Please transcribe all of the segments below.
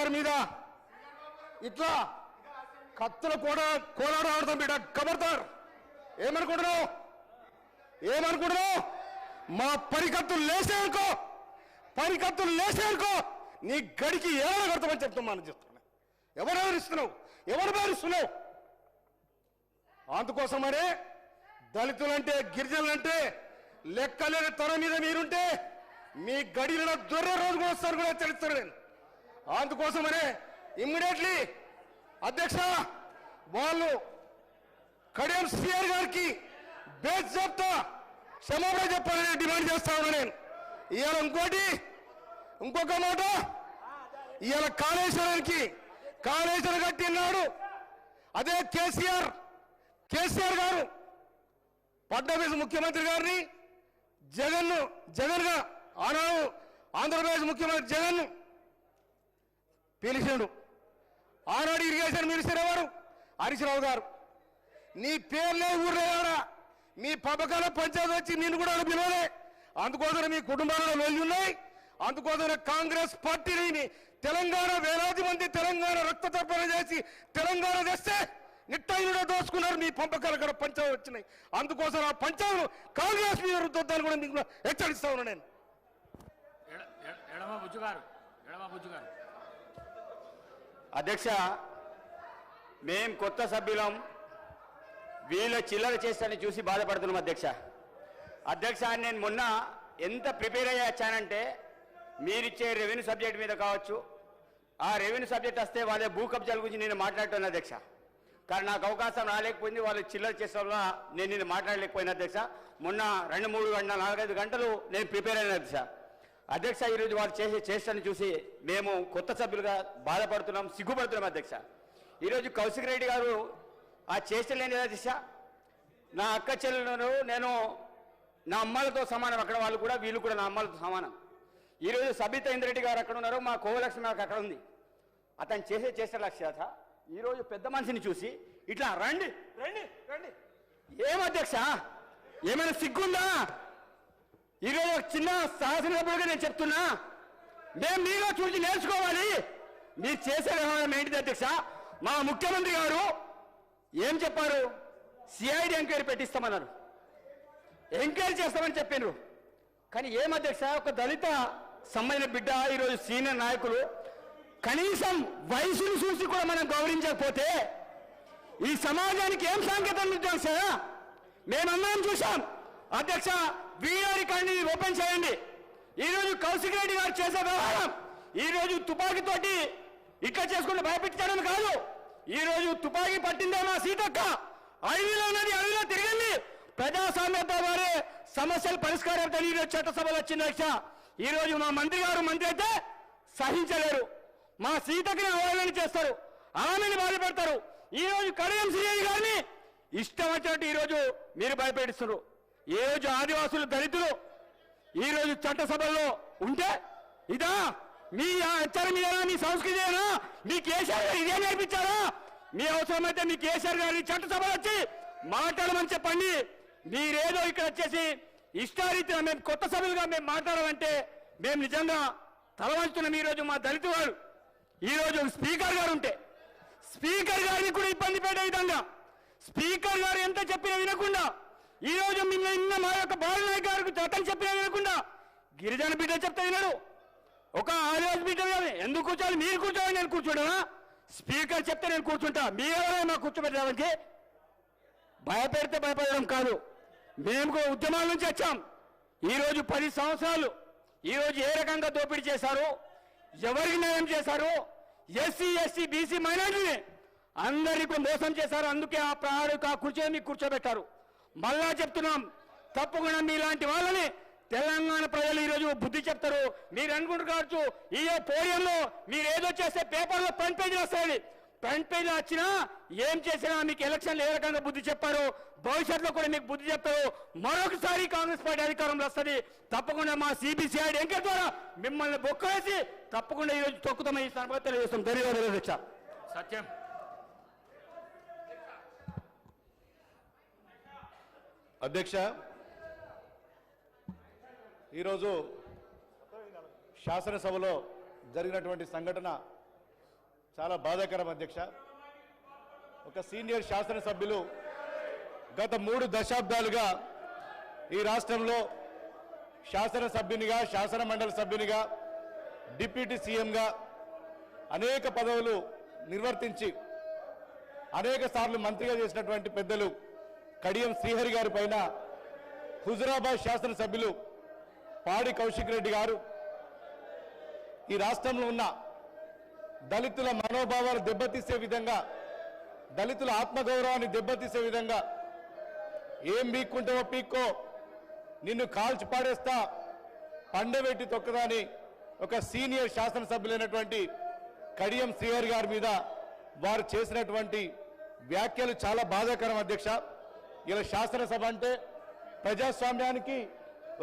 కేసీఆర్ మీద ఇట్లా కత్తుల కోలాడ ఆడతాం బిడ్డ కబర్తారు. ఏమనుకుంటున్నావు మా పరికత్తులు లేసేనుకో నీ గడికి ఏమైనా కడతామని చెప్తామని చెప్తున్నా. ఎవరెవరిస్తున్నావు అందుకోసమనే దళితులంటే గిరిజనులంటే లెక్కలేని తర మీద మీరుంటే మీ గడిలో దొర్రే రోజు కూడా వస్తారు కూడా తెలుస్తారు. నేను అందుకోసమనే ఇమ్మీడియట్లీ అధ్యక్ష వాళ్ళు కడియం సిఆర్ గారికి బేజాబ్తా క్షమాపణ చెప్పాలని డిమాండ్ చేస్తా ఉన్నా. నేను ఇవాళ ఇంకొక మాట, ఇవాళ కాళేశ్వరం కట్టినాడు అదే కేసీఆర్ గారు ఫడ్నవీస్ ముఖ్యమంత్రి గారిని జగన్ గా ఆనాడు ఆంధ్రప్రదేశ్ ముఖ్యమంత్రి జగన్ పిలిచాడు. ఆనాడు ఇరిగేషన్ మినిస్టర్ ఎవరు? హరీష్ రావు గారు. నీ పేర్లే ఊర్లేడా మీ పథకాల పంచాయతీ వచ్చి నిన్ను కూడా పిలవలే. అందుకోసం మీ కుటుంబాలలో వెళ్ళి ఉన్నాయి. అందుకోసం కాంగ్రెస్ పార్టీని తెలంగాణ వేలాది మంది తెలంగాణ రక్త తర్పణ చేసి తెలంగాణ తెస్తే నిట్టైన దోచుకున్నారు. మీ పంపకాలు కూడా పంచాయతీ వచ్చినాయి. అందుకోసం ఆ పంచాయతీలు కాంగ్రెస్ మీద రుద్దాన్ని కూడా మీకు హెచ్చరిస్తా ఉన్నా. నేను అధ్యక్ష, మేం కొత్త సభ్యులం, వీళ్ళ చిల్లర చేస్తారని చూసి బాధపడుతున్నాం. అధ్యక్ష నేను మొన్న ఎంత ప్రిపేర్ అయ్యి వచ్చానంటే మీరిచ్చే రెవెన్యూ సబ్జెక్ట్ మీద కావచ్చు, ఆ రెవెన్యూ సబ్జెక్ట్ వస్తే వాళ్ళ భూ కబ్జాల గురించి నేను మాట్లాడుతున్నాను అధ్యక్ష. కానీ నాకు అవకాశం రాలేకపోయింది, వాళ్ళు చిల్లర చేసే వల్ల నేను నిన్ను మాట్లాడలేకపోయినా అధ్యక్ష. మొన్న 2-3 గంటలు 4-5 గంటలు నేను ప్రిపేర్ అయిన అధ్యక్ష. ఈరోజు వాళ్ళు చేసే చేష్టని చూసి మేము కొత్త సభ్యులుగా బాధపడుతున్నాం, సిగ్గుపడుతున్నాం అధ్యక్ష. ఈరోజు కౌశిక్ రెడ్డి గారు ఆ చేష్టలు ఏంటి అధ్యక్ష? నా అక్క చెల్లెలను నేను నా అమ్మలతో సమానం, అక్కడ వాళ్ళు కూడా వీళ్ళు కూడా నా అమ్మలతో సమానం. ఈరోజు సబితా ఇంద్రెడ్డి గారు అక్కడ ఉన్నారు, మా కోవలక్ష్మి నాకు అక్కడ ఉంది. అతను చేసే లక్ష్యత ఈరోజు పెద్ద మనిషిని చూసి ఇట్లా రండి ఏమధ్యక్ష ఏమైనా సిగ్గుందా? ఈరోజు ఒక చిన్న శాసనసభ్యులుగా నేను చెప్తున్నా, మేము మీలో చూసి నేర్చుకోవాలి. మీరు చేసే వ్యవహారం ఏంటిది అధ్యక్ష? మా ముఖ్యమంత్రి గారు ఏం చెప్పారు? సిఐడి ఎంక్వైరీ పెట్టిస్తామన్నారు, ఎంక్వైరీ చేస్తామని చెప్పారు. కానీ ఏం అధ్యక్ష, ఒక దళిత సంబంధించిన బిడ్డ ఈరోజు సీనియర్ నాయకులు కనీసం వయసును చూసి కూడా మనం గౌరవించకపోతే ఈ సమాజానికి ఏం సంకేతం అధ్యక్ష? మేమందరం చూసాం అధ్యక్ష. వీడియో రికార్డుని ఓపెన్ చేయండి. ఈరోజు కౌశిక్ రెడ్డి గారు చేసే వ్యవహారం ఈరోజు తుపాకీతోటి ఇట్లా చేసుకుంటే భయపెట్టడం కాదు. ఈరోజు తుపాకీ పట్టిందే మా సీతక్క, అడవిలో ఉన్నది అడవిలో తిరిగింది. ప్రజాస్వామ్యంతో వారే సమస్యలు పరిష్కారం తెలియదు. చట్టసభలు వచ్చింది అధ్యక్ష. ఈరోజు మా మంత్రి అయితే సహించలేరు, మా సీతకి అవహేళన చేస్తారు, ఆమెను బాధపెడతారు. ఈరోజు కడియం సిఐ గారిని ఇష్టం వచ్చినట్టు ఈరోజు మీరు భయపెడుతున్నారు. ఈ రోజు ఆదివాసులు దళితులు ఈరోజు చట్టసభల్లో ఉంటే ఇదా మీ హెచ్చరిక మీదనా, మీ సంస్కృతి అయినా మీ కేసీఆర్ గారు ఇదే నేర్పించారా? మీ అవసరమైతే మీ కేసీఆర్ గారిని చట్టసభలు వచ్చి మాట్లాడమని చెప్పండి. మీరేదో ఇక్కడ వచ్చేసి ఇష్టారీతిగా మేము కొత్త సభ్యులుగా మేము మాట్లాడాలంటే మేము నిజంగా తలవంచుతున్నాం. ఈరోజు మా దళిత వారు ఈరోజు స్పీకర్ గారు ఉంటే స్పీకర్ గారిని కూడా ఇబ్బంది పెట్టే విధంగా స్పీకర్ గారు ఎంత చెప్పినా వినకుండా ఈరోజు నిన్న మా యొక్క బాలనాయక్ గారికి అతను చెప్పినా వినకుండా గిరిజన బిడ్డ చెప్తే వినడు, ఒక ఆదివాసి బిడ్డ ఎందుకు కూర్చోవాలి? మీరు కూర్చోవాలి, నేను కూర్చోడనా? స్పీకర్ చెప్తే నేను కూర్చుంటా, మీరెవరైనా మాకు కూర్చోబెట్టడానికి? భయపెడితే భయపడడం కాదు, మేము కూడా ఉద్యమాల నుంచి వచ్చాం. ఈరోజు 10 సంవత్సరాలు ఈరోజు ఏ రకంగా దోపిడీ చేశారు, ఎవరికి న్యాయం చేశారు? ఎస్సీ ఎస్టీ బీసీ మైనారిటీని అందరికీ మోసం చేశారు. అందుకే ఆ ప్రాణాలకు ఆ కుర్చీని కూర్చోబెట్టారు. మళ్ళా చెప్తున్నాం, తప్పకుండా మీలాంటి వాళ్ళని తెలంగాణ ప్రజలు ఈరోజు బుద్ధి చెప్తారు. మీరు అనుకుంటూ కావచ్చు ఈ పోడియంలో మీరు ఏదో చేస్తే పేపర్లో ఫ్రంట్ పేజీలు వస్తాయి. ఫ్రంట్ పేజీలో వచ్చినా ఏం చేసినా మీకు ఎలక్షన్లు ఏ రకంగా బుద్ధి చెప్పారు, భవిష్యత్తులో కూడా మీకు బుద్ధి చెప్తారు. మరొకసారి కాంగ్రెస్ పార్టీ అధికారంలో వస్తుంది. తప్పకుండా మా సిబిసిఐడి ఎంక్వైరీ ద్వారా మిమ్మల్ని బొక్క వేసి తప్పకుండా ఈరోజు తొక్కుతామని ఈ సందర్భంగా తెలియజేస్తాం. ధన్యవాదాలు అధ్యక్ష. సత్యం. అధ్యక్ష, ఈరోజు శాసనసభలో జరిగినటువంటి సంఘటన చాలా బాధాకరం అధ్యక్ష. ఒక సీనియర్ శాసనసభ్యులు గత 3 దశాబ్దాలుగా ఈ రాష్ట్రంలో శాసనసభ్యునిగా, శాసన మండలి సభ్యునిగా, డిప్యూటీ సీఎంగా అనేక పదవులు నిర్వర్తించి అనేక సార్లు మంత్రిగా చేసినటువంటి పెద్దలు కడియం శ్రీహరి గారి పైన హుజురాబాద్ శాసనసభ్యులు పాడి కౌశిక్ రెడ్డి గారు ఈ రాష్ట్రంలో ఉన్న దళితుల మనోభావాలు దెబ్బతీసే విధంగా, దళితుల ఆత్మగౌరవాన్ని దెబ్బతీసే విధంగా, ఏం పీక్కుంటావో పీక్కో, నిన్ను కాల్చి పాడేస్తా, పండబెట్టి తొక్కదని ఒక సీనియర్ శాసనసభ్యులైనటువంటి కడియం శ్రీహరి గారి మీద వారు చేసినటువంటి వ్యాఖ్యలు చాలా బాధాకరం అధ్యక్ష. ఇలా శాసనసభ అంటే ప్రజాస్వామ్యానికి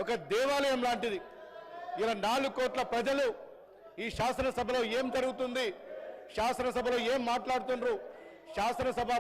ఒక దేవాలయం లాంటిది. ఇలా 4 కోట్ల ప్రజలు ఈ శాసనసభలో ఏం జరుగుతుంది, శాసనసభలో ఏం మాట్లాడుతుండ్రు, శాసనసభ